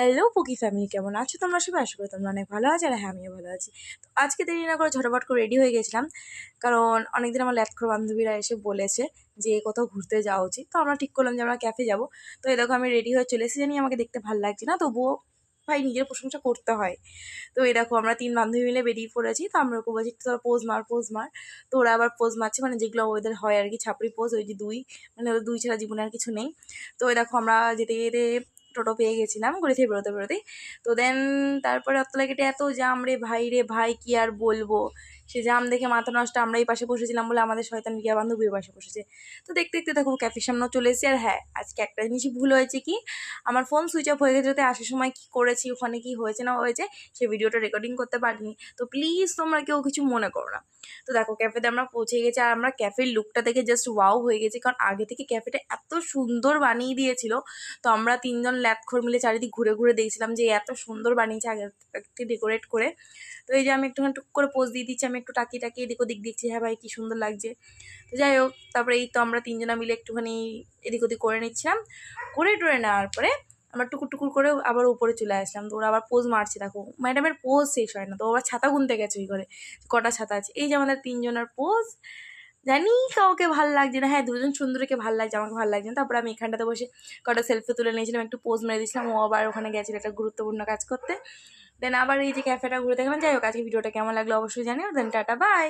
Hello পুকি family, কেমন আছো তোমরা সবাই? আশা করি তোমরা অনেক ভালো আছো, আর হ্যাঁ আমিও ভালো আছি। তো আজকে দেরি না করে ঝটপট করে রেডি হয়ে গেছিলাম, কারণ অনেকদিন আমার ল্যাথখোর বান্ধবীরা এসে বলেছে যে কোথাও ঘুরতে যাওয়া উচিত। তো আমরা ঠিক করলাম যে আমরা ক্যাফে যাবো। তো এই দেখো আমি রেডি হয়ে চলে এসেছি, জানি আমাকে দেখতে ভালো লাগছে না, তবুও ভাই নিজের প্রশংসা করতে হয়। তো এই দেখো আমরা 3 বান্ধবী মিলে বেরিয়ে পড়েছি। তো আমরা ওকে বলছি তোরা পোজ মার পোজ মার। তো ওরা আবার পোজ মারছে, মানে যেগুলো ওদের হয় আর কি, ছাপড়ি পোজ, ওই যে দুই, মানে ওদের দুই ছাড়া জীবনে আর কিছু নেই। তো ওই দেখো আমরা যেতে যেতে টোটো পেয়ে গেছিলাম ঘুরে থেকে বেরোতে বেরোতে। তো দেন তারপরে অত্তলাগেটে এত জাম রে ভাই কি আর বলবো। সে জাম দেখে মাথা নষ্ট, আমরা এই পাশে বসেছিলাম বলে আমাদের শয়তান রিয়া বান্ধবী ওই পাশে বসেছে। তো দেখতে দেখতে দেখো ক্যাফের সামনেও চলে এসেছি। আর হ্যাঁ, আজকে একটা জিনিসই ভুল হয়েছে, কি আমার ফোন সুইচ অফ হয়ে গেছে, যাতে আসার সময় কি করেছি, ওখানে কি হয়েছে না হয়েছে সে ভিডিওটা রেকর্ডিং করতে পারিনি। তো প্লিজ তোমরা কেউ কিছু মনে করো না। তো দেখো ক্যাফেতে আমরা পৌঁছে গেছি, আর আমরা ক্যাফের লুকটা দেখে জাস্ট ওয়াও হয়ে গেছি, কারণ আগে থেকে ক্যাফেটা এত সুন্দর বানিয়ে দিয়েছিল। তো আমরা 3জন ল্যাথখোর মিলে চারিদিক ঘুরে ঘুরে দেখছিলাম যে এত সুন্দর বানিয়েছে আগে থেকে ডেকোরেট করে। তো এই যে আমি একটুখানি টুক করে পোজ দিয়ে দিচ্ছি, আমি একটু টাকিয়ে টাকিয়ে এদিক ওদিক দেখছি, হ্যাঁ ভাই কি সুন্দর লাগছে। তো যাই হোক, তারপরে এই তো আমরা 3জনা মিলে একটুখানি এদিক ওদিক করে নিচ্ছিলাম। করে টরে নেওয়ার পরে আমরা টুকুর টুকুর করে আবার উপরে চলে আসলাম। তো ওরা আবার পোজ মারছে, দেখো ম্যাডামের পোজ শেষ হয় না, তো আবার ছাতা গুনতে গেছে ওই করে কটা ছাতা আছে। এই যে আমাদের 3জনের পোজ। জানি কাউকে ভাল লাগছে না, হ্যাঁ 2জন সুন্দরীকে ভাল লাগছে, আমাকে ভাল লাগছে না। তারপরে আমি এখানটাতে বসে কটা সেলফি তুলে নিয়েছিলাম, একটু পোজ মেরে দিয়েছিলাম। ও আবার ওখানে গেছিল একটা গুরুত্বপূর্ণ কাজ করতে। দেন আবার এই যে ক্যাফেটা ঘুরে দেখলাম। যাই হোক, আজকে ভিডিওটা কেমন লাগলো অবশ্যই জানিও। Then tata by.